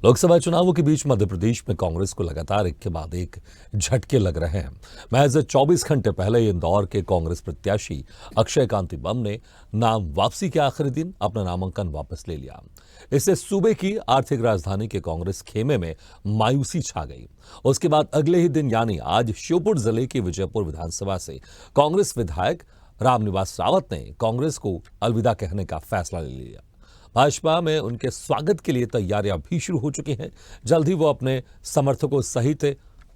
लोकसभा चुनावों के बीच मध्य प्रदेश में कांग्रेस को लगातार एक के बाद एक झटके लग रहे हैं। महज 24 घंटे पहले इंदौर के कांग्रेस प्रत्याशी अक्षय कांति बम ने नाम वापसी के आखिरी दिन अपना नामांकन वापस ले लिया। इससे सूबे की आर्थिक राजधानी के कांग्रेस खेमे में मायूसी छा गई। उसके बाद अगले ही दिन यानी आज श्योपुर जिले की विजयपुर विधानसभा से कांग्रेस विधायक रामनिवास रावत ने कांग्रेस को अलविदा कहने का फैसला ले लिया। भाजपा में उनके स्वागत के लिए तैयारियां भी शुरू हो चुकी हैं। जल्द ही वो अपने समर्थकों सहित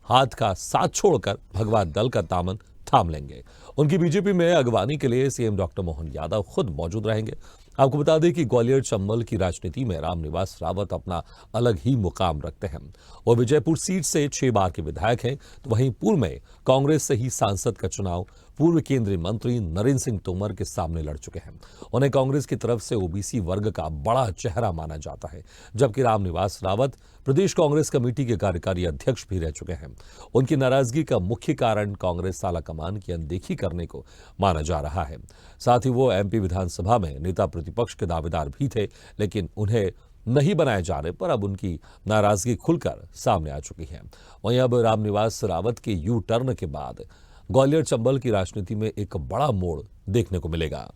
हाथ का साथ छोड़कर भगवा दल का दामन थाम लेंगे। उनकी बीजेपी में अगवानी के लिए सीएम डॉक्टर मोहन यादव खुद मौजूद रहेंगे। आपको बता दें कि ग्वालियर चंबल की राजनीति में रामनिवास रावत अपना अलग ही मुकाम रखते हैं। वो विजयपुर सीट से 6 बार के विधायक हैं, तो वहीं पूर्व में कांग्रेस से ही सांसद का चुनाव पूर्व केंद्रीय मंत्री नरेंद्र सिंह तोमर के सामने लड़ चुके हैं। उन्हें कांग्रेस की तरफ से ओबीसी वर्ग का बड़ा चेहरा माना जाता है, जबकि रामनिवास रावत प्रदेश कांग्रेस कमेटी के कार्यकारी अध्यक्ष भी रह चुके हैं। उनकी नाराजगी का मुख्य कारण कांग्रेस आलाकमान की अनदेखी करने को माना जा रहा है। साथ ही वो एमपी विधानसभा में नेता प्रतिपक्ष के दावेदार भी थे, लेकिन उन्हें नहीं बनाए जाने पर अब उनकी नाराजगी खुलकर सामने आ चुकी है। वहीं अब रामनिवास रावत के यू टर्न के बाद ग्वालियर चंबल की राजनीति में एक बड़ा मोड़ देखने को मिलेगा।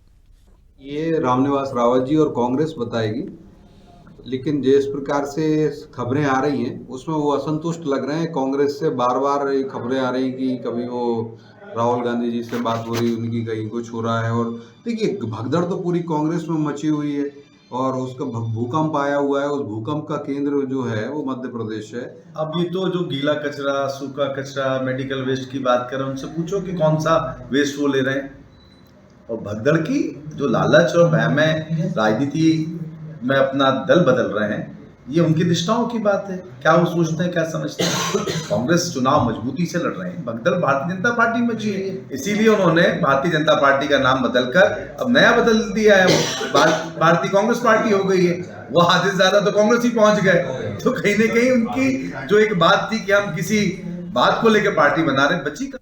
ये रामनिवास रावत जी और कांग्रेस बताएगी, लेकिन जिस प्रकार से खबरें आ रही हैं उसमें वो असंतुष्ट लग रहे हैं। कांग्रेस से बार बार खबरें आ रही कि कभी वो राहुल गांधी जी से बात हो रही उनकी, कहीं कुछ हो रहा है। और देखिए, भगदड़ तो पूरी कांग्रेस में मची हुई है और उसका भूकंप आया हुआ है। उस भूकंप का केंद्र जो है वो मध्य प्रदेश है। अब ये तो जो गीला कचरा, सूखा कचरा, मेडिकल वेस्ट की बात करें, उनसे पूछो कि कौन सा वेस्ट वो ले रहे हैं। और भगदड़ की जो लालच और भय में राजनीति में अपना दल बदल रहे हैं, ये उनकी निष्ठाओं की बात है। क्या वो सोचते हैं, क्या समझते हैं? कांग्रेस चुनाव मजबूती से लड़ रहे हैं। भगदड़ भारतीय जनता पार्टी में जी है, इसीलिए उन्होंने भारतीय जनता पार्टी का नाम बदलकर अब नया बदल दिया है। भारतीय कांग्रेस पार्टी हो गई है। वो आधे से ज्यादा तो कांग्रेस ही पहुंच गए। तो कहीं ना कहीं उनकी जो एक बात थी कि हम किसी बात को लेकर पार्टी बना रहे, बची।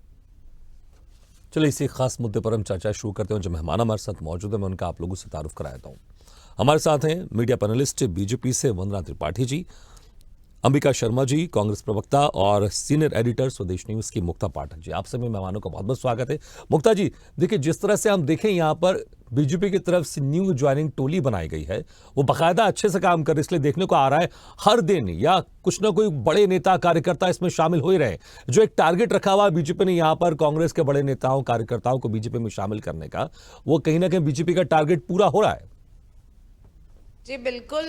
चलिए, इसी खास मुद्दे पर हम चर्चा शुरू करते हैं। जो मेहमान हमारे साथ मौजूद है, मैं उनका आप लोगों से तारुफ कराता हूँ। हमारे साथ हैं मीडिया पैनलिस्ट बीजेपी से वंदना त्रिपाठी जी, अंबिका शर्मा जी कांग्रेस प्रवक्ता, और सीनियर एडिटर स्वदेश न्यूज की मुक्ता पाठक जी। आप सभी मेहमानों का बहुत बहुत स्वागत है। मुक्ता जी, देखिए, जिस तरह से हम देखें यहाँ पर बीजेपी की तरफ से न्यू ज्वाइनिंग टोली बनाई गई है, वो बाकायदा अच्छे से काम कर रही है। इसलिए देखने को आ रहा है हर दिन या कुछ ना कोई बड़े नेता कार्यकर्ता इसमें शामिल हो ही रहे। जो एक टारगेट रखा हुआ बीजेपी ने यहाँ पर कांग्रेस के बड़े नेताओं कार्यकर्ताओं को बीजेपी में शामिल करने का, वो कहीं ना कहीं बीजेपी का टारगेट पूरा हो रहा है। जी बिल्कुल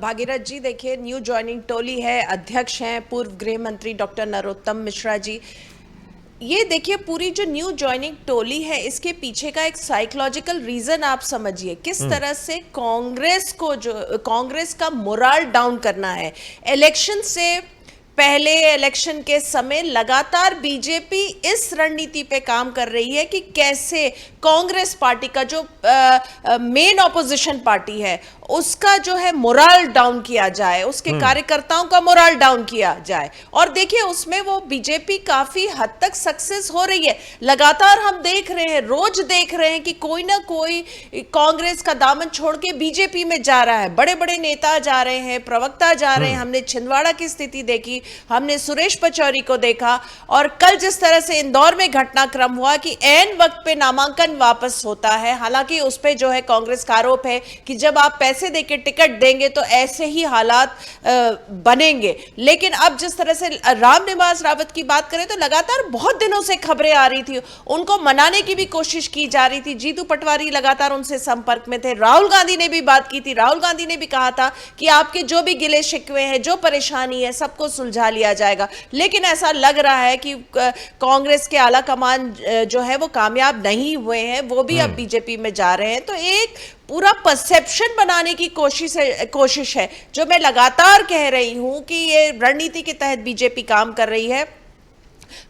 भागीरथ जी, देखिए, न्यू ज्वाइनिंग टोली है, अध्यक्ष हैं पूर्व गृह मंत्री डॉक्टर नरोत्तम मिश्रा जी। ये देखिए, पूरी जो न्यू ज्वाइनिंग टोली है, इसके पीछे का एक साइकोलॉजिकल रीजन आप समझिए, किस तरह से कांग्रेस को, जो कांग्रेस का मोरल डाउन करना है। इलेक्शन से पहले, इलेक्शन के समय लगातार बीजेपी इस रणनीति पे काम कर रही है कि कैसे कांग्रेस पार्टी का जो मेन ऑपोजिशन पार्टी है उसका जो है मोरल डाउन किया जाए, उसके कार्यकर्ताओं का मोरल डाउन किया जाए। और देखिए, उसमें वो बीजेपी काफी हद तक सक्सेस हो रही है। लगातार हम देख रहे हैं, रोज देख रहे हैं कि कोई ना कोई कांग्रेस का दामन छोड़ के बीजेपी में जा रहा है। बड़े बड़े नेता जा रहे हैं, प्रवक्ता जा रहे हैं। हमने छिंदवाड़ा की स्थिति देखी, हमने सुरेश पचौरी को देखा, और कल जिस तरह से इंदौर में घटनाक्रम हुआ कि ऐन वक्त पे नामांकन वापस होता है। हालांकि उस पे जो है कांग्रेस का आरोप है कि जब आप पैसे देके टिकट देंगे तो ऐसे ही हालात बनेंगे। लेकिन अब जिस तरह से रामनिवास रावत की बात करें तो लगातार बहुत दिनों से खबरें आ रही थी, उनको मनाने की भी कोशिश की जा रही थी। जीतू पटवारी लगातार उनसे संपर्क में थे, राहुल गांधी ने भी बात की थी। राहुल गांधी ने भी कहा था कि आपके जो भी गिले शिकवे हैं, जो परेशानी है, सबको सुलझा लिया जाएगा। लेकिन ऐसा लग रहा है कि कांग्रेस के आला कमान जो है वो कामयाब नहीं हुए हैं, वो भी अब बीजेपी में जा रहे हैं। तो एक पूरा परसेप्शन बनाने की कोशिश है जो मैं लगातार कह रही हूं कि ये रणनीति के तहत बीजेपी काम कर रही है।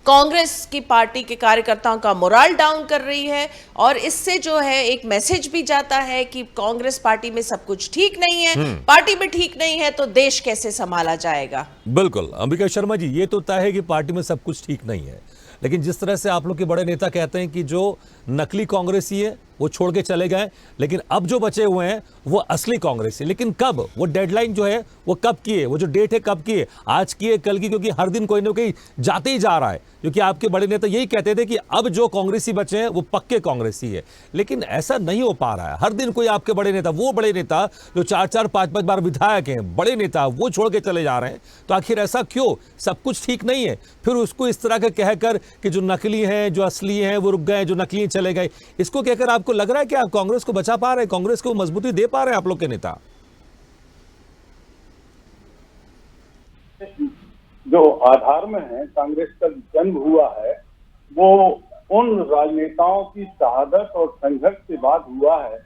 कांग्रेस की पार्टी के कार्यकर्ताओं का मोरल डाउन कर रही है, और इससे जो है एक मैसेज भी जाता है कि कांग्रेस पार्टी में सब कुछ ठीक नहीं है। पार्टी में ठीक नहीं है तो देश कैसे संभाला जाएगा। बिल्कुल अंबिका शर्मा जी, ये तो तय है कि पार्टी में सब कुछ ठीक नहीं है, लेकिन जिस तरह से आप लोग के बड़े नेता कहते हैं कि जो नकली कांग्रेसी है वो छोड़ के चले गए, लेकिन अब जो बचे हुए हैं वो असली कांग्रेस है। लेकिन कब, वो डेडलाइन जो है वो कब की है, वो जो डेट है कब की है, आज की है, कल की, क्योंकि हर दिन कोई ना कोई जाते ही जा रहा है। क्योंकि आपके बड़े नेता यही कहते थे कि अब जो कांग्रेसी बचे हैं वो पक्के कांग्रेसी है, लेकिन ऐसा नहीं हो पा रहा है। हर दिन कोई आपके बड़े नेता, वो बड़े नेता जो 4-4, 5-5 बार विधायक हैं, बड़े नेता, वो छोड़ के चले जा रहे हैं। तो आखिर ऐसा क्यों? सब कुछ ठीक नहीं है, फिर उसको इस तरह का कहकर कि जो नकली हैं, जो असली हैं वो रुक गए, जो नकली चले गए, इसको कहकर आपको लग रहा है कि आप कांग्रेस को बचा पा रहे हैं, कांग्रेस को मजबूती दे पा रहे हैं आप लोग के नेता? जो आधार में है, कांग्रेस का जन्म हुआ है, वो उन राजनेताओं की शहादत और संघर्ष के बाद हुआ है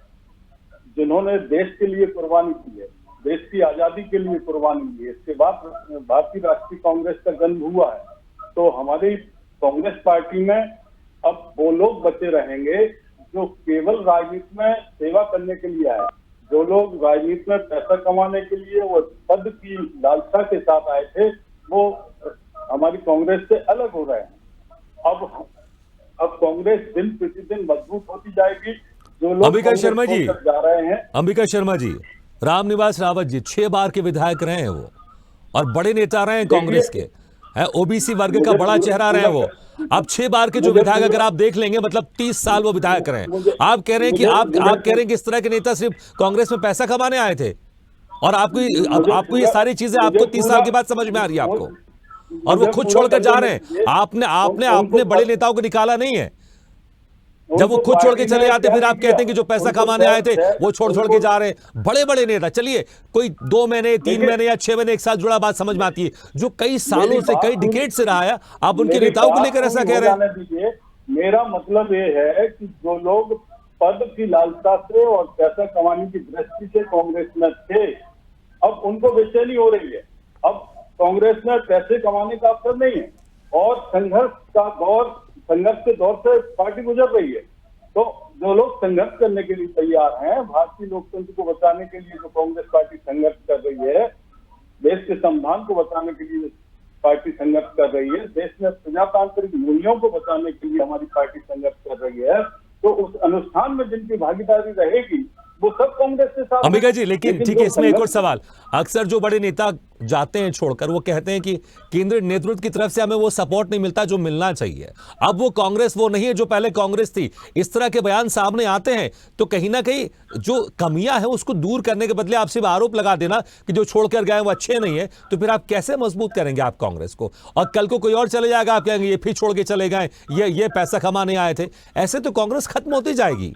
जिन्होंने देश के लिए कुर्बानी की है, देश की आजादी के लिए कुर्बानी की है। इसके बाद भारतीय राष्ट्रीय कांग्रेस का जन्म हुआ है। तो हमारी कांग्रेस पार्टी में अब वो लोग बचे रहेंगे जो केवल राजनीति में सेवा करने के लिए आए। जो लोग राजनीति में पैसा कमाने के लिए वो पद की लालसा के साथ आए थे, वो हमारी कांग्रेस से अलग हो रहे हैं। अब कांग्रेस दिन प्रतिदिन मजबूत होती जाएगी। जो लोग अंबिका शर्मा जी, जा रहे हैं, अंबिका शर्मा जी, रामनिवास रावत जी 6 बार के विधायक रहे हैं वो, और बड़े नेता रहे हैं कांग्रेस के, है ओबीसी वर्ग का बड़ा चेहरा रहे हैं वो। अब 6 बार के जो विधायक अगर आप देख लेंगे, मतलब 30 साल वो विधायक रहे हैं। आप कह रहे हैं कि आप कह रहे हैं कि इस तरह के नेता सिर्फ कांग्रेस में पैसा कमाने आए थे, और आपको ये सारी चीजें आपको 30 साल के बाद समझ में आ रही है आपको, और वो खुद छोड़कर जा रहे हैं। आपने बड़े नेताओं को निकाला नहीं है। जब वो खुद छोड़ के चले जाते, फिर आप कहते हैं कि जो पैसा कमाने आए थे वो छोड़ के जा रहे हैं। बड़े बड़े नेता, चलिए कोई 2 महीने, 3 महीने या 6 महीने, 1 साल जुड़ा बात समझ में आती है, जो कई सालों से, कई डिकेड से रहा है, आप उनके नेताओं को लेकर ऐसा कह रहे हैं। मेरा मतलब ये है कि जो लोग पद की लालसा से और पैसा कमाने की दृष्टि से कांग्रेस में थे, अब उनको बेचैनी हो रही है। अब कांग्रेस में पैसे कमाने का अवसर नहीं है, और संघर्ष के दौर से पार्टी गुजर रही है। तो जो लोग संघर्ष करने के लिए तैयार हैं, भारतीय लोकतंत्र को बचाने के लिए जो कांग्रेस पार्टी संघर्ष कर रही है, देश के संविधान को बचाने के लिए पार्टी संघर्ष कर रही है, देश में प्रजातांत्रिक मूल्यों को बचाने के लिए हमारी पार्टी संघर्ष कर रही है, तो उस अनुष्ठान में जिनकी भागीदारी रहेगी वो सब कांग्रेस के साथ। अंबिका जी, लेकिन ठीक है, इसमें एक और सवाल, अक्सर जो बड़े नेता जाते हैं छोड़कर, वो कहते हैं कि केंद्रीय नेतृत्व की तरफ से हमें वो सपोर्ट नहीं मिलता जो मिलना चाहिए। अब वो कांग्रेस वो नहीं है जो पहले कांग्रेस थी। इस तरह के बयान सामने आते हैं तो कहीं ना कहीं जो कमियां हैं उसको दूर करने के बदले आप सिर्फ आरोप लगा देना कि जो छोड़कर गए वो अच्छे नहीं है, तो फिर आप कैसे मजबूत करेंगे आप कांग्रेस को? और कल को कोई और चले जाएगा, आप कहेंगे ये फिर छोड़ के चले गए, ये पैसा कमाने आए थे। ऐसे तो कांग्रेस खत्म होती जाएगी।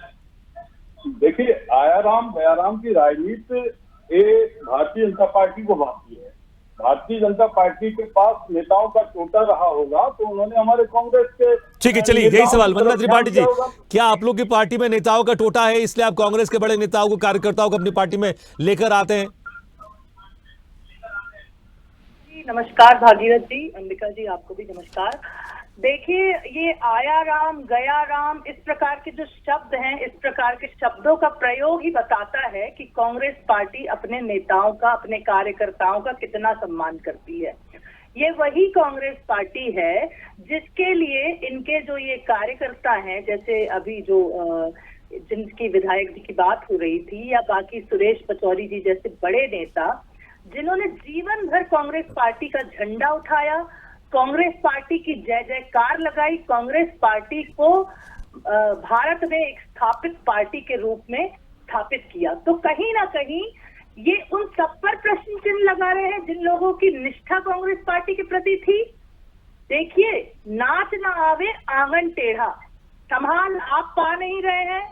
देखिए, आयाराम बयाराम की राजनीति भारतीय जनता पार्टी को भाती है। भारतीय जनता पार्टी के पास नेताओं का टोटा रहा होगा तो उन्होंने हमारे कांग्रेस के। ठीक है, चलिए यही सवाल, वंदना त्रिपाठी जी, क्या आप लोग की पार्टी में नेताओं का टोटा है, इसलिए आप कांग्रेस के बड़े नेताओं को, कार्यकर्ताओं को अपनी पार्टी में लेकर आते हैं? नमस्कार भागीरथ जी, अंबिका जी आपको भी नमस्कार। देखिए, ये आया राम गया राम, इस प्रकार के जो शब्द हैं, इस प्रकार के शब्दों का प्रयोग ही बताता है कि कांग्रेस पार्टी अपने नेताओं का, अपने कार्यकर्ताओं का कितना सम्मान करती है। ये वही कांग्रेस पार्टी है जिसके लिए इनके जो ये कार्यकर्ता हैं, जैसे अभी जो जिनकी विधायक जी की बात हो रही थी, या बाकी सुरेश पचौरी जी जैसे बड़े नेता, जिन्होंने जीवन भर कांग्रेस पार्टी का झंडा उठाया, कांग्रेस पार्टी की जय जयकार लगाई, कांग्रेस पार्टी को भारत में एक स्थापित पार्टी के रूप में स्थापित किया। तो कहीं ना कहीं ये उन सब पर प्रश्न चिन्ह लगा रहे हैं जिन लोगों की निष्ठा कांग्रेस पार्टी के प्रति थी। देखिए, नाच ना आवे आंगन टेढ़ा, संभाल आप पा नहीं रहे हैं,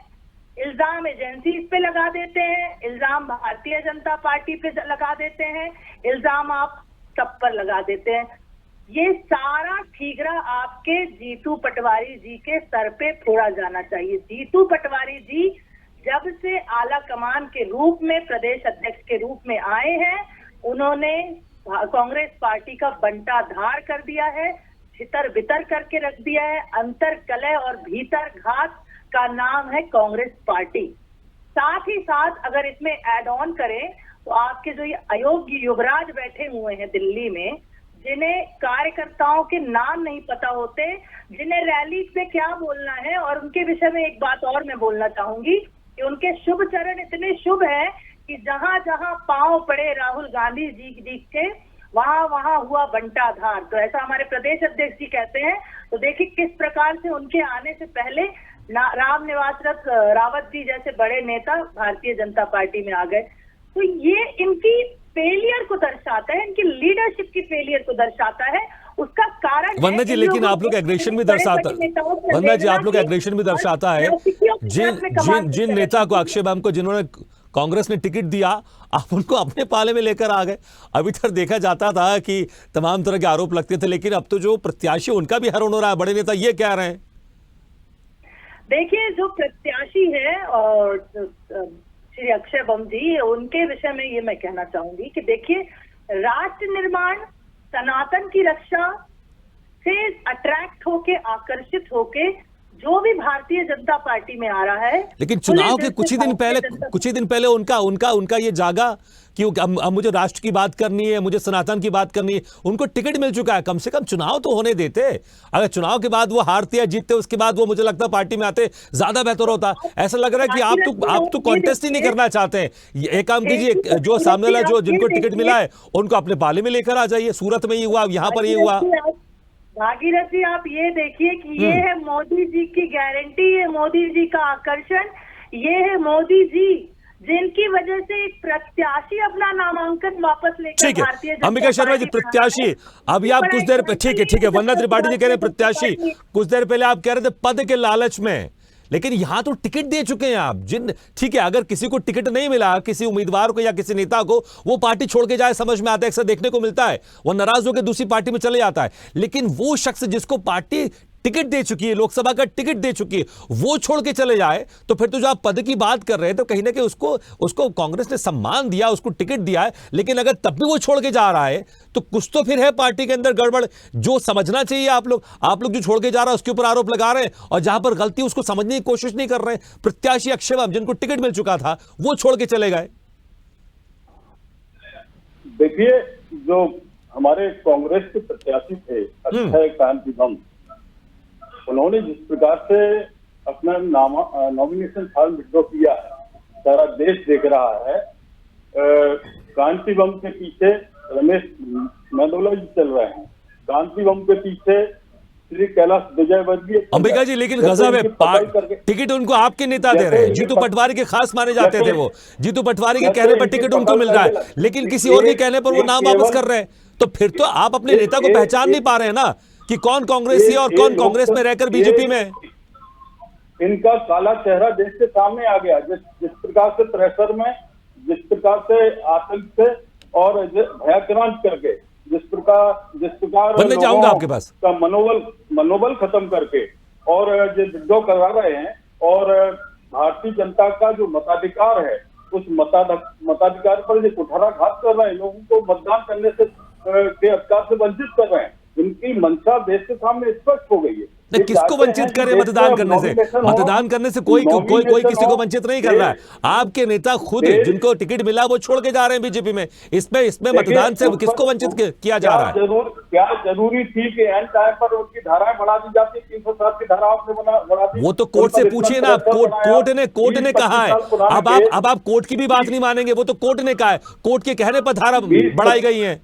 इल्जाम एजेंसी पे लगा देते हैं, इल्जाम भारतीय जनता पार्टी पे लगा देते हैं, इल्जाम आप सब पर लगा देते हैं। ये सारा ठीकरा आपके जीतू पटवारी जी के सर पे फोड़ा जाना चाहिए। जीतू पटवारी जी जब से आला कमान के रूप में, प्रदेश अध्यक्ष के रूप में आए हैं, उन्होंने कांग्रेस पार्टी का बंटा धार कर दिया है, छितर बितर करके रख दिया है। अंतर कलह और भीतर घात का नाम है कांग्रेस पार्टी। साथ ही साथ अगर इसमें ऐड ऑन करें तो आपके जो ये अयोग्य युवराज बैठे हुए हैं दिल्ली में, जिन्हें कार्यकर्ताओं के नाम नहीं पता होते, जिन्हें रैली पे क्या बोलना है। और उनके विषय में एक बात और मैं बोलना चाहूंगी कि उनके शुभ चरण इतने शुभ है कि जहां जहां पांव पड़े राहुल गांधी जी के वहां वहां हुआ बंटाधार। तो ऐसा हमारे प्रदेश अध्यक्ष जी कहते हैं। तो देखिए किस प्रकार से उनके आने से पहले रामनिवास रावत जी जैसे बड़े नेता भारतीय जनता पार्टी में आ गए। तो ये इनकी फेलियर को दर्शाता है, इनकी लीडरशिप की फेलियर को दर्शाता है। उसका कारण वंदना जी, लेकिन आप लोग एग्रेशन भी दर्शाता, वंदना जी आप लोग एग्रेशन भी दर्शाता है जिन नेता को, अक्षय बैम को, जिन्होंने कांग्रेस ने टिकट दिया, आप उनको अपने पाले में लेकर आ गए। अभी तक देखा जाता था कि तमाम तरह के आरोप लगते थे, लेकिन अब तो जो प्रत्याशी उनका भी हरण हो रहा है। बड़े नेता ये कह रहे हैं। देखिए जो प्रत्याशी है और श्री अक्षय बम जी, उनके विषय में ये मैं कहना चाहूंगी कि देखिए राष्ट्र निर्माण, सनातन की रक्षा से अट्रैक्ट होके, आकर्षित होके जो भी भारतीय जनता पार्टी में आ रहा है, लेकिन चुनाव के कुछ ही दिन पहले उनका ये जागा कि अब मुझे राष्ट्र की बात करनी है, मुझे सनातन की बात करनी है। उनको टिकट मिल चुका है, कम से कम चुनाव तो होने देते। अगर चुनाव के बाद वो हारते या जीतते, उसके बाद वो मुझे लगता है पार्टी में आते, ज्यादा बेहतर होता। ऐसा लग रहा है कि आप तो कॉन्टेस्ट ही नहीं करना चाहते हैं। एक काम कीजिए, जो सामने वाला जो जिनको टिकट मिला है उनको अपने पाले में लेकर आ जाइए। सूरत में ही हुआ, यहाँ पर ही हुआ। भागीरथ जी आप ये देखिए कि ये है मोदी जी की गारंटी, है मोदी जी का आकर्षण, ये है मोदी जी जिनकी वजह से एक प्रत्याशी अपना नामांकन वापस लेकर भारतीय जनता अंबिका शर्मा जी प्रत्याशी, अभी आप कुछ देर, ठीक है वंदना त्रिपाठी जी कह रहे हैं प्रत्याशी, कुछ देर पहले आप कह रहे थे पद के लालच में, लेकिन यहां तो टिकट दे चुके हैं आप। ठीक है, अगर किसी को टिकट नहीं मिला, किसी उम्मीदवार को या किसी नेता को, वो पार्टी छोड़ के जाए, समझ में आता है, अक्सर देखने को मिलता है, वो नाराज होकर दूसरी पार्टी में चले जाता है। लेकिन वो शख्स जिसको पार्टी टिकट दे चुकी है, लोकसभा का टिकट दे चुकी है, वो छोड़ के चले जाए, तो फिर तो जो आप पद की बात कर रहे हैं, तो कहीं ना कहीं उसको कांग्रेस ने सम्मान दिया, उसको टिकट दिया है, लेकिन अगर तब भी वो छोड़ के जा रहा है तो कुछ तो फिर है पार्टी के अंदर गड़बड़, जो समझना चाहिए। आप लोग जो छोड़ के जा रहा है उसके ऊपर आरोप लगा रहे हैं, और जहां पर गलती उसको समझने की कोशिश नहीं कर रहे हैं। प्रत्याशी अक्षय बैम जिनको टिकट मिल चुका था, वो छोड़ के चले गए। देखिए जो हमारे कांग्रेस के प्रत्याशी थे अक्षय कांति बम, उन्होंने जिस प्रकार से अपना नॉमिनेशन फॉर्म विड्रॉ किया है, सारा देश देख रहा है। कांति बम के पीछे रमेश मेंदोला जी चल रहे हैं, कांति बम के पीछे श्री कैलाश विजयवर्गीय। अंबिका जी, लेकिन गजब है, टिकट उनको आपके नेता दे रहे हैं। जीतू पटवारी के खास माने जाते थे वो, जीतू पटवारी के कहने पर टिकट उनको मिल रहा है, लेकिन किसी और के कहने पर वो नाम वापस कर रहे हैं। तो फिर तो आप अपने नेता को पहचान नहीं पा रहे हैं ना, कि कौन कांग्रेसी है और कौन कांग्रेस में रहकर बीजेपी में। इनका काला चेहरा देश के सामने आ गया। जिस प्रकार से प्रेशर में, जिस प्रकार से आतंक से और भयाक्रांत करके, जिस प्रकार बनने जाऊंगा आपके पास का मनोबल खत्म करके और जो विड्रॉ करवा रहे हैं, और भारतीय जनता का जो मताधिकार है, उस मताधिकार पर जो कुठाराघात कर रहे हैं, लोगों को मतदान करने से के अधिकार से वंचित कर रहे हैं। इनकी मंशा देश के सामने स्पष्ट हो गई है। किसको वंचित करे मतदान करने से? मतदान करने से कोई किसी को वंचित नहीं कर रहा है। आपके नेता खुद जिनको टिकट मिला वो छोड़ के जा रहे हैं बीजेपी में। इसमें मतदान से किसको वंचित किया जा रहा है? क्या जरूरी थी कि एंड टाइम पर उनकी धाराएं बढ़ा दी जाती? 307 की धारा आपने बढ़ा दी। वो तो कोर्ट से पूछिए ना, कोर्ट ने कहा है। अब आप कोर्ट की भी बात नहीं मानेंगे, वो तो कोर्ट ने कहा है, कोर्ट के कहने पर धारा बढ़ाई गई है।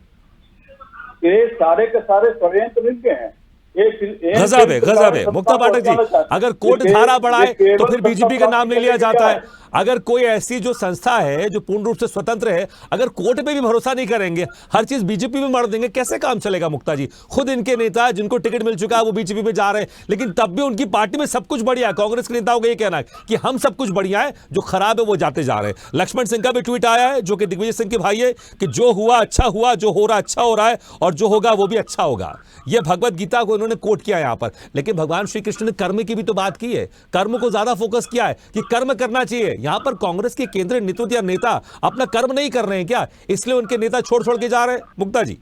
ये सारे के सारे षड्यंत्र मिलके हैं। गजब है मुक्ता पाठक जी, अगर कोर्ट धारा बढ़ाए तो फिर बीजेपी का नाम नहीं लिया जाता है। अगर कोई ऐसी जो संस्था है जो पूर्ण रूप से स्वतंत्र है, अगर कोर्ट पे भी भरोसा नहीं करेंगे, हर चीज बीजेपी में मर देंगे, कैसे काम चलेगा? मुक्ता जी, खुद इनके नेता जिनको टिकट मिल चुका है वो बीजेपी में जा रहे हैं, लेकिन तब भी उनकी पार्टी में सब कुछ बढ़िया है। कांग्रेस के नेताओं का ये कहना है कि हम सब कुछ बढ़िया है, जो खराब है वो जाते जा रहे हैं। लक्ष्मण सिंह का भी ट्वीट आया है, जो कि दिग्विजय सिंह के भाई है, कि जो हुआ अच्छा हुआ, जो हो रहा अच्छा हो रहा है, और जो होगा वो भी अच्छा होगा। यह भगवत गीता को इन्होंने कोट किया यहां पर। लेकिन भगवान श्री कृष्ण ने कर्म की भी तो बात की है, कर्म को ज्यादा फोकस किया है कि कर्म करना चाहिए। यहां पर कांग्रेस के केंद्रीय नेतृत्व या नेता अपना कर्म नहीं कर रहे हैं क्या? इसलिए उनके नेता छोड़ के जा रहे हैं। मुक्ता जी,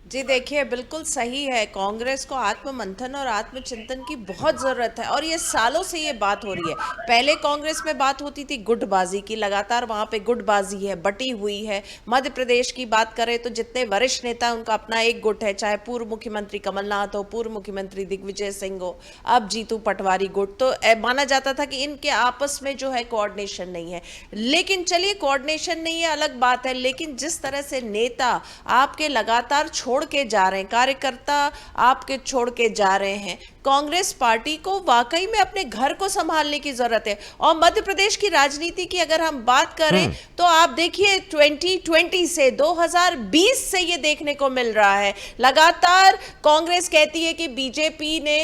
जी देखिए, बिल्कुल सही है। कांग्रेस को आत्ममंथन और आत्मचिंतन की बहुत ज़रूरत है और ये सालों से ये बात हो रही है। पहले कांग्रेस में बात होती थी गुटबाजी की, लगातार वहाँ पे गुटबाजी है, बटी हुई है। मध्य प्रदेश की बात करें तो जितने वरिष्ठ नेता उनका अपना एक गुट है, चाहे पूर्व मुख्यमंत्री कमलनाथ हो, पूर्व मुख्यमंत्री दिग्विजय सिंह हो, अब जीतू पटवारी गुट। तो माना जाता था कि इनके आपस में जो है कोऑर्डिनेशन नहीं है। लेकिन चलिए, कोऑर्डिनेशन नहीं है अलग बात है, लेकिन जिस तरह से नेता आपके लगातार छोड़ के जा रहे हैं, कार्यकर्ता आपके छोड़ के जा रहे हैं, कांग्रेस पार्टी को वाकई में अपने घर को संभालने की जरूरत है। और मध्य प्रदेश की राजनीति की अगर हम बात करें तो आप देखिए 2020 से 2020 से ये देखने को मिल रहा है, लगातार कांग्रेस कहती है कि बीजेपी ने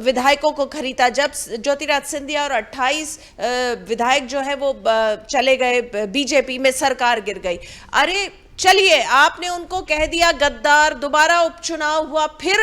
विधायकों को खरीदा। जब ज्योतिरादित्य सिंधिया और 28 विधायक जो है वो चले गए बीजेपी में, सरकार गिर गई। अरे चलिए, आपने उनको कह दिया गद्दार, दोबारा उपचुनाव हुआ, फिर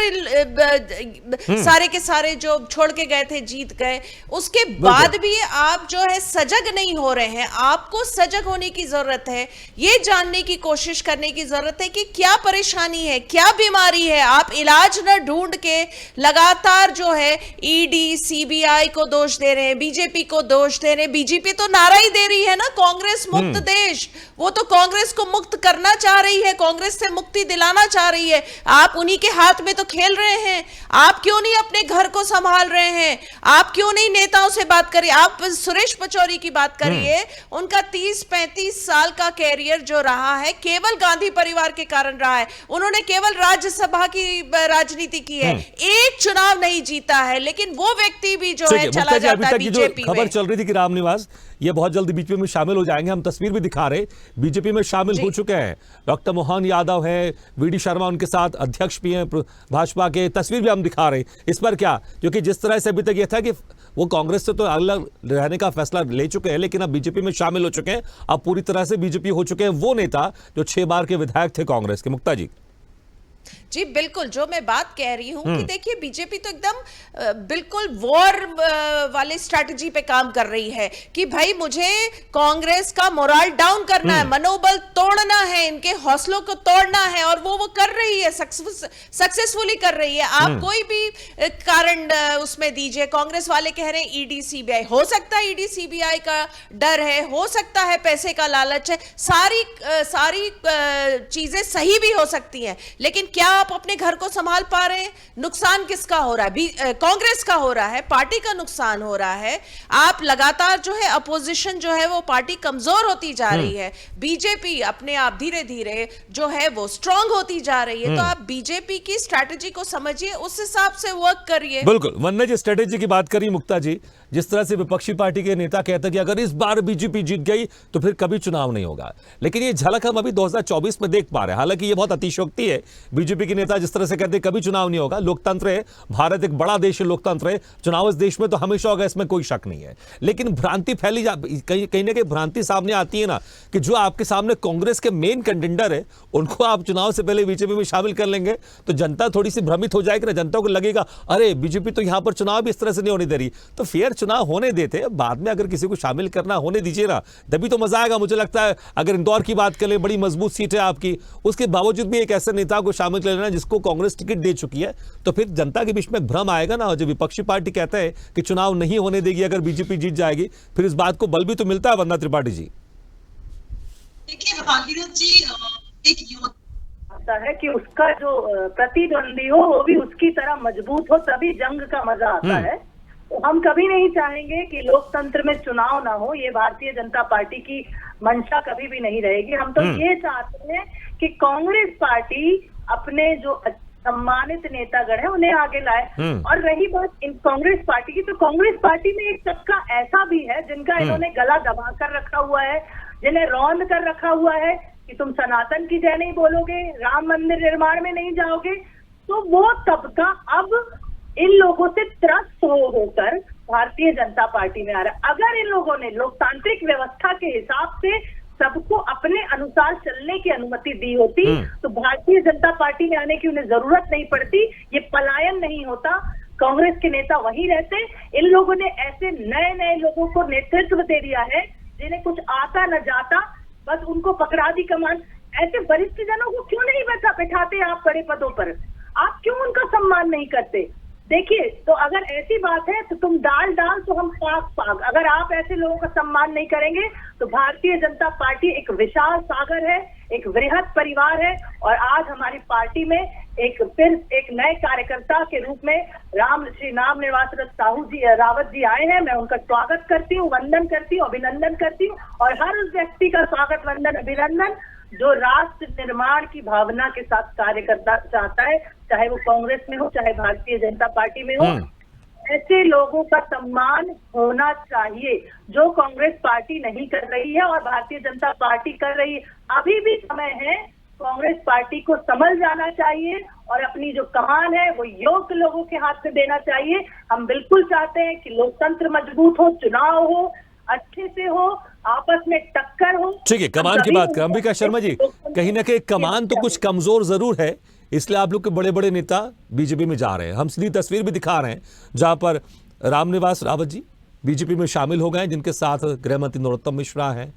सारे के सारे जो छोड़ के गए थे जीत गए। उसके बाद भी आप जो है सजग नहीं हो रहे हैं। आपको सजग होने की जरूरत है, ये जानने की कोशिश करने की जरूरत है कि क्या परेशानी है, क्या बीमारी है। आप इलाज न ढूंढ के लगातार जो है ईडी सीबीआई को दोष दे रहे हैं, बीजेपी को दोष दे रहे हैं। बीजेपी तो नारा ही दे रही है ना, कांग्रेस मुक्त देश। वो तो कांग्रेस को मुक्त करना चाह रही है, कांग्रेस से मुक्ति दिलाना चाह रही है। आप उन्हीं के हाथ में तो खेल रहे हैं। आप क्यों नहीं अपने घर को संभाल रहे हैं? आप क्यों नहीं नेताओं से बात करिए? आप सुरेश पचौरी की बात करिए, उनका 30-35 साल का कैरियर जो रहा है केवल गांधी परिवार के कारण रहा है। उन्होंने केवल राज्यसभा की राजनीति की है, एक चुनाव नहीं जीता है, लेकिन वो व्यक्ति भी जो है चला जाता है बीजेपी में। खबर चल रही थी कि रामनिवास ये बहुत जल्दी बीजेपी में शामिल हो जाएंगे, हम तस्वीर भी दिखा रहे, बीजेपी में शामिल हो चुके हैं। डॉक्टर मोहन यादव है, वीडी शर्मा उनके साथ अध्यक्ष भी हैं भाजपा के, तस्वीर भी हम दिखा रहे। इस पर क्या, क्योंकि जिस तरह से अभी तक यह था कि वो कांग्रेस से तो अलग रहने का फैसला ले चुके हैं, लेकिन अब बीजेपी में शामिल हो चुके हैं, अब पूरी तरह से बीजेपी हो चुके हैं वो नेता जो 6 बार के विधायक थे कांग्रेस के। मुक्ता जी जी बिल्कुल, जो मैं बात कह रही हूं कि देखिए बीजेपी तो एकदम बिल्कुल वॉर वाले स्ट्रैटेजी पे काम कर रही है कि भाई मुझे कांग्रेस का मोरल डाउन करना है, मनोबल तोड़ना है, इनके हौसलों को तोड़ना है, और वो कर रही है, सक्सेसफुली कर रही है। आप कोई भी कारण उसमें दीजिए। कांग्रेस वाले कह रहे हैं ईडी सीबीआई, हो सकता है ईडी सीबीआई का डर है, हो सकता है पैसे का लालच है, सारी चीजें सही भी हो सकती हैं, लेकिन क्या आप अपने घर को संभाल पा रहे हैं? नुकसान किसका हो रहा है? कांग्रेस का हो रहा है, पार्टी का नुकसान हो रहा है। आप लगातार जो है अपोजिशन जो है वो पार्टी कमजोर होती जा रही है, बीजेपी अपने आप धीरे धीरे जो है वो स्ट्रांग होती जा रही है। तो आप बीजेपी की स्ट्रैटेजी को समझिए, उस हिसाब से वर्क करिए। बिल्कुल, वन्य जी स्ट्रेटेजी की बात करी मुक्ता जी, जिस तरह से विपक्षी पार्टी के नेता कहते हैं कि अगर इस बार बीजेपी जीत गई तो फिर कभी चुनाव नहीं होगा, लेकिन ये झलक हम अभी 2024 में देख पा रहे हैं। हालांकि ये बहुत अतिशयोक्ति है, बीजेपी के नेता जिस तरह से कहते हैं कभी चुनाव नहीं होगा। लोकतंत्र है, भारत एक बड़ा देश है, लोकतंत्र है, चुनाव इस देश में तो हमेशा होगा, इसमें कोई शक नहीं है। लेकिन भ्रांति फैली कहीं ना कहीं भ्रांति सामने आती है ना, कि जो आपके सामने कांग्रेस के मेन कंटेंडर है उनको आप चुनाव से पहले बीजेपी में शामिल कर लेंगे तो जनता थोड़ी सी भ्रमित हो जाएगी ना। जनता को लगेगा अरे बीजेपी तो यहां पर चुनाव भी इस तरह से नहीं होने दे रही, तो फेयर चुनाव होने देते, बाद में अगर किसी को शामिल करना होने दीजिए ना, तभी तो मजा आएगा। मुझे लगता है अगर इंदौर की बात करें, बड़ी मजबूत सीट है आपकी, उसके बावजूद भी एक ऐसे नेता को शामिल कर लेना जिसको कांग्रेस टिकट दे चुकी है, तो फिर जनता के बीच में भ्रम आएगा ना। और जो विपक्षी पार्टी कहता है कि चुनाव नहीं होने देगी अगर बीजेपी जीत जाएगी, फिर इस बात को बल भी तो मिलता है। वंदना त्रिपाठी जी देखिए भागीरथ जी, एक आता है कि उसका जो प्रतिद्वंदी हो वो भी उसकी तरह मजबूत हो, तभी जंग का मजा आता है। तो हम कभी नहीं चाहेंगे कि लोकतंत्र में चुनाव ना हो, ये भारतीय जनता पार्टी की मंशा कभी भी नहीं रहेगी। हम तो ये चाहते हैं कि कांग्रेस पार्टी अपने जो सम्मानित नेतागण है उन्हें आगे लाए। और रही बात इन कांग्रेस पार्टी की, तो कांग्रेस पार्टी में एक तबका ऐसा भी है जिनका इन्होंने गला दबा कर रखा हुआ है, जिन्हें रौंद कर रखा हुआ है कि तुम सनातन की जय नहीं बोलोगे, राम मंदिर निर्माण में नहीं जाओगे। तो वो तबका अब इन लोगों से त्रस्त होकर भारतीय जनता पार्टी में आ रहा है। अगर इन लोगों ने लोकतांत्रिक व्यवस्था के हिसाब से सबको अपने अनुसार चलने की अनुमति दी होती तो भारतीय जनता पार्टी में आने की उन्हें जरूरत नहीं पड़ती, ये पलायन नहीं होता, कांग्रेस के नेता वहीं रहते। इन लोगों ने ऐसे नए नए लोगों को नेतृत्व दे दिया है जिन्हें कुछ आता न जाता, बस उनको पकड़ा दी कमान। ऐसे वरिष्ठ जनों को क्यों नहीं बैठाते आप बड़े पदों पर? आप क्यों उनका सम्मान नहीं करते? देखिए, तो अगर ऐसी बात है तो तुम दाल तो हम पाग। अगर आप ऐसे लोगों का सम्मान नहीं करेंगे तो भारतीय जनता पार्टी एक विशाल सागर है, एक वृहद परिवार है। और आज हमारी पार्टी में फिर एक नए कार्यकर्ता के रूप में श्री राम निवास रावत जी आए हैं। मैं उनका स्वागत करती हूँ, वंदन करती हूँ, अभिनंदन करती हूँ। और हर उस व्यक्ति का स्वागत, वंदन, अभिनंदन जो राष्ट्र निर्माण की भावना के साथ कार्य करना चाहता है, चाहे वो कांग्रेस में हो, चाहे भारतीय जनता पार्टी में हो। ऐसे लोगों का सम्मान होना चाहिए जो कांग्रेस पार्टी नहीं कर रही है और भारतीय जनता पार्टी कर रही है। अभी भी समय है, कांग्रेस पार्टी को संभल जाना चाहिए और अपनी जो कमान है वो योग्य लोगों के हाथ में देना चाहिए। हम बिल्कुल चाहते हैं कि लोकतंत्र मजबूत हो, चुनाव हो, अच्छे से हो, आपस में टक्कर हो। ठीक है, कमान की बात करें अंबिका शर्मा जी, कहीं ना कहीं कमान तो कुछ कमजोर जरूर है, इसलिए आप लोग के बड़े बड़े नेता बीजेपी में जा रहे हैं। हम सीधी तस्वीर भी दिखा रहे हैं जहां पर रामनिवास रावत जी बीजेपी में शामिल हो गए हैं, जिनके साथ गृह मंत्री नरोत्तम मिश्रा हैं,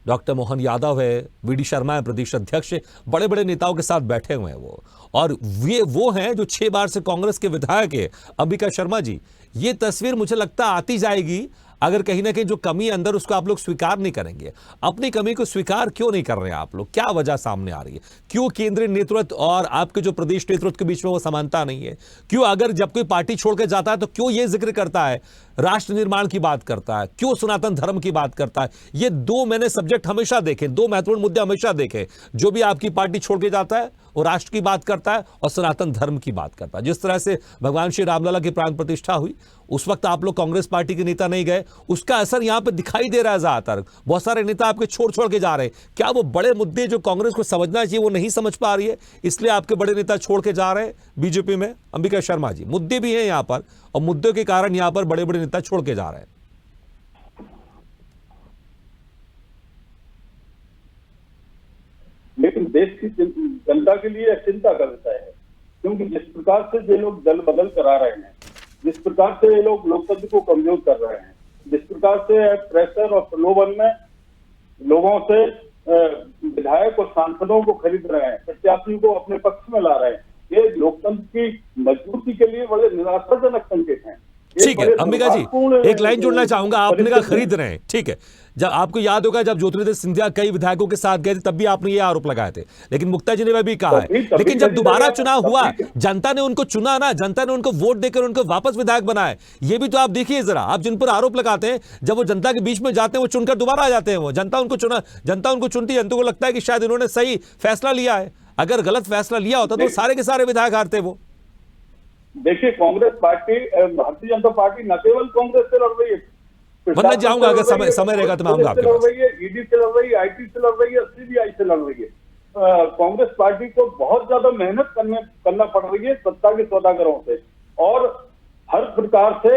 डॉक्टर मोहन यादव है, वीडी शर्मा है प्रदेश अध्यक्ष, बड़े बड़े नेताओं के साथ बैठे हुए हैं वो। और वो हैं जो 6 बार से कांग्रेस के विधायक है। अंबिका शर्मा जी, ये तस्वीर मुझे लगता आती जाएगी अगर कहीं ना कहीं जो कमी अंदर उसको आप लोग स्वीकार नहीं करेंगे। अपनी कमी को स्वीकार क्यों नहीं कर रहे हैं आप लोग? क्या वजह सामने आ रही है? क्यों केंद्रीय नेतृत्व और आपके जो प्रदेश नेतृत्व के बीच में वो समानता नहीं है? क्यों अगर जब कोई पार्टी छोड़ के जाता है तो क्यों ये जिक्र करता है, राष्ट्र निर्माण की बात करता है, क्यों सनातन धर्म की बात करता है? ये 2 मैंने सब्जेक्ट हमेशा देखे, 2 महत्वपूर्ण मुद्दे हमेशा देखे। जो भी आपकी पार्टी छोड़ के जाता है वो राष्ट्र की बात करता है और सनातन धर्म की बात करता है। जिस तरह से भगवान श्री रामलला की प्राण प्रतिष्ठा हुई उस वक्त आप लोग कांग्रेस पार्टी के नेता नहीं गए, उसका असर यहां पे दिखाई दे रहा है। ज्यादातर बहुत सारे नेता आपके छोड़ के जा रहे हैं। क्या वो बड़े मुद्दे जो कांग्रेस को समझना चाहिए वो नहीं समझ पा रही है, इसलिए आपके बड़े नेता छोड़ के जा रहे हैं बीजेपी में? अंबिका शर्मा जी, मुद्दे भी हैं यहाँ पर और मुद्दों के कारण यहाँ पर बड़े बड़े नेता छोड़ के जा रहे हैं। लेकिन देश की जनता के लिए चिंता का विषय है, क्योंकि जिस प्रकार से ये लोग दल बदल करा रहे हैं, जिस प्रकार से ये लोग लोकतंत्र को कमजोर कर रहे हैं, जिस प्रकार से प्रेशर और प्रलोभन में लोगों से विधायक और सांसदों को खरीद रहे हैं, प्रत्याशियों को अपने पक्ष में ला रहे हैं, ये लोकतंत्र की मजबूती के लिए बड़े निराशाजनक संकेत हैं। ठीक है अंबिका जी, एक लाइन जोड़ना चाहूंगा। आपने कहा खरीद रहे हैं, ठीक है। जब आपको याद होगा जब ज्योतिरादित्य सिंधिया कई विधायकों के साथ गए थे तब भी आपने ये आरोप लगाए थे, लेकिन मुक्ता जी ने भी कहा है। लेकिन जब दोबारा चुनाव हुआ, जनता ने उनको चुना ना, जनता ने उनको वोट देकर उनको वापस विधायक बनाए। ये भी तो आप देखिए जरा, आप जिन पर आरोप लगाते हैं जब वो जनता के बीच में जाते हैं वो चुनकर दोबारा आ जाते हैं। वो जनता उनको चुनती है, जनता को लगता है कि शायद इन्होंने सही फैसला लिया है। अगर गलत फैसला लिया होता तो सारे के सारे विधायक हारते। वो देखिए, कांग्रेस पार्टी, भारतीय जनता पार्टी न केवल कांग्रेस से लड़ रही है, मैं जाऊंगा अगर समय रहेगा तो मैं आऊंगा आपके पास। ईडी से लड़ रही है, आईटी से लड़ रही है, सीबीआई से लड़ रही है। कांग्रेस पार्टी को बहुत ज्यादा मेहनत करना पड़ रही है सत्ता के सौदागरों से, और हर प्रकार से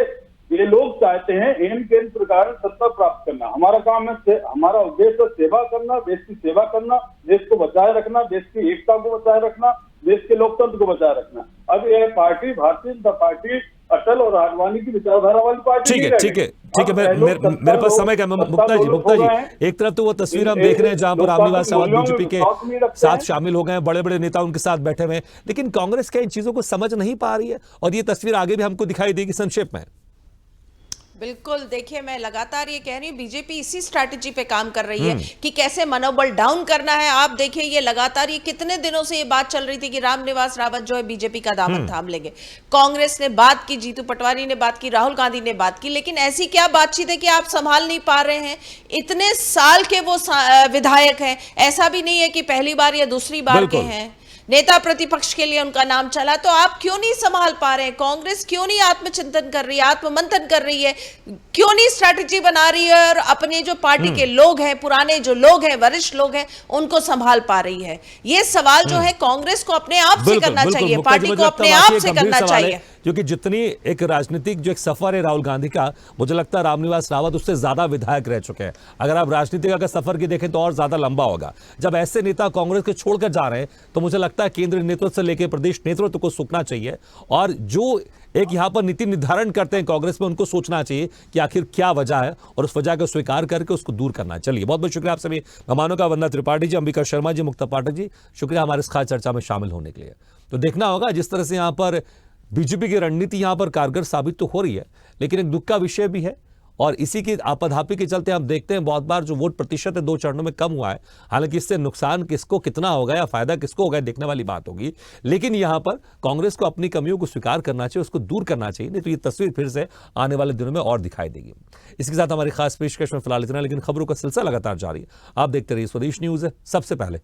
ये लोग चाहते हैं एन के प्रकार सत्ता प्राप्त करना। हमारा काम है, हमारा उद्देश्य सेवा करना, देश की सेवा करना, देश को बचाए रखना, देश की एकता को बचाए रखना, देश के लोकतंत्र को बचाए रखना। अब यह पार्टी, भारतीय जनता पार्टी, अटल और आडवाणी की विचारधारा वाली पार्टी। ठीक है, मेरे पास समय का। मुक्ता जी, एक तरफ तो वो तस्वीर हम देख रहे हैं जहां पर रामनिवास रावत बीजेपी के साथ शामिल हो गए हैं, बड़े बड़े नेता उनके साथ बैठे हुए हैं, लेकिन कांग्रेस क्या इन चीजों को समझ नहीं पा रही है? और ये तस्वीर आगे भी हमको दिखाई देगी संक्षेप में। बिल्कुल, देखिए मैं लगातार ये कह रही हूँ बीजेपी इसी स्ट्रैटेजी पे काम कर रही है कि कैसे मनोबल डाउन करना है। आप देखिए ये लगातार, ये कितने दिनों से ये बात चल रही थी कि रामनिवास रावत जो है बीजेपी का दामन थाम लेंगे। कांग्रेस ने बात की, जीतू पटवारी ने बात की, राहुल गांधी ने बात की, लेकिन ऐसी क्या बातचीत है कि आप संभाल नहीं पा रहे हैं? इतने साल के वो विधायक हैं, ऐसा भी नहीं है कि पहली बार या दूसरी बार के हैं। नेता प्रतिपक्ष के लिए उनका नाम चला, तो आप क्यों नहीं संभाल पा रहे हैं? कांग्रेस क्यों नहीं आत्मचिंतन कर रही है, आत्ममंथन कर रही है? क्यों नहीं स्ट्रैटेजी बना रही है और अपने जो पार्टी के लोग हैं, पुराने जो लोग हैं, वरिष्ठ लोग हैं, उनको संभाल पा रही है? ये सवाल जो है कांग्रेस को अपने आप से करना चाहिए, पार्टी को अपने आप से करना चाहिए। क्योंकि जितनी एक राजनीतिक जो एक सफर है राहुल गांधी का, मुझे लगता है रामनिवास रावत उससे ज्यादा विधायक रह चुके हैं। अगर आप राजनीतिक अगर सफर की देखें तो और ज्यादा लंबा होगा। जब ऐसे नेता कांग्रेस के छोड़कर जा रहे हैं तो मुझे लगता है केंद्रीय नेतृत्व से लेकर प्रदेश नेतृत्व को सोचना चाहिए, और जो एक यहां पर नीति निर्धारण करते हैं कांग्रेस में, उनको सोचना चाहिए कि आखिर क्या वजह है और उस वजह को स्वीकार करके उसको दूर करना। चलिए, बहुत बहुत शुक्रिया आप सभी मेहमानों का, वंदना त्रिपाठी जी, अंबिका शर्मा जी, मुक्ता पाठक जी, शुक्रिया हमारे इस खास चर्चा में शामिल होने के लिए। तो देखना होगा जिस तरह से यहां पर बीजेपी की रणनीति यहां पर कारगर साबित तो हो रही है, लेकिन एक दुख का विषय भी है, और इसी की आपाधापी के चलते हम देखते हैं बहुत बार जो वोट प्रतिशत है 2 चरणों में कम हुआ है। हालांकि इससे नुकसान किसको कितना होगा या फायदा किसको होगा देखने वाली बात होगी, लेकिन यहां पर कांग्रेस को अपनी कमियों को स्वीकार करना चाहिए, उसको दूर करना चाहिए, नहीं तो ये तस्वीर फिर से आने वाले दिनों में और दिखाई देगी। इसके साथ हमारी खास पेशकश में फिलहाल इतना, लेकिन खबरों का सिलसिला लगातार जारी है। आप देखते रहिए स्वदेश न्यूज, सबसे पहले